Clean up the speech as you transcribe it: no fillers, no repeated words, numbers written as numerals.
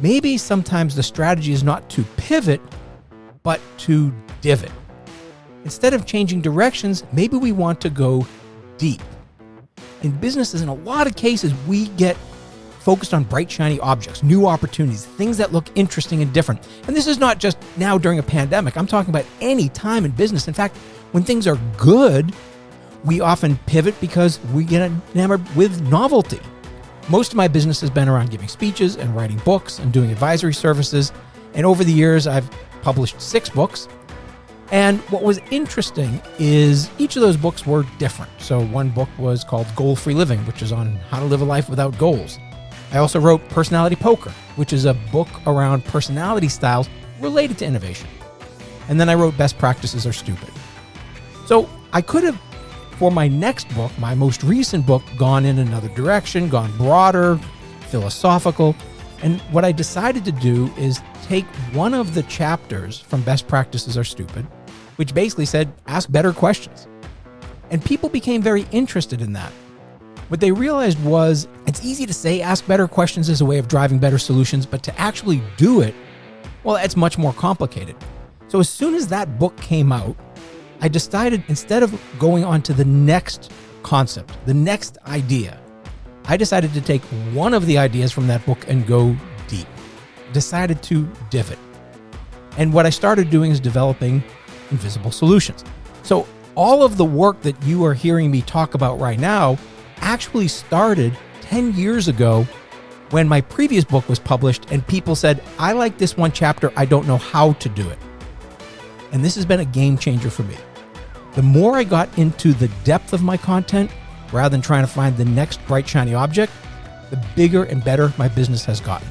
maybe sometimes the strategy is not to pivot, but to divot. Instead of changing directions, maybe we want to go deep. In businesses, in a lot of cases, we get focused on bright, shiny objects, new opportunities, things that look interesting and different. And this is not just now during a pandemic. I'm talking about any time in business. In fact, when things are good, we often pivot because we get enamored with novelty. Most of my business has been around giving speeches and writing books and doing advisory services. And over the years, I've published 6 books. And what was interesting is each of those books were different. So one book was called Goal-Free Living, which is on how to live a life without goals. I also wrote Personality Poker, which is a book around personality styles related to innovation. And then I wrote Best Practices Are Stupid. So I could have, for my next book, my most recent book, gone in another direction, gone broader, philosophical. And what I decided to do is take one of the chapters from Best Practices Are Stupid, which basically said, ask better questions. And people became very interested in that. What they realized was it's easy to say ask better questions as a way of driving better solutions, but to actually do it, well, it's much more complicated. So as soon as that book came out, I decided instead of going on to the next concept, the next idea, I decided to take one of the ideas from that book and go deep. Decided to divot. And what I started doing is developing invisible solutions. So all of the work that you are hearing me talk about right now actually started 10 years ago when my previous book was published and people said, I like this one chapter, I don't know how to do it. And this has been a game changer for me. The more I got into the depth of my content, rather than trying to find the next bright, shiny object, the bigger and better my business has gotten.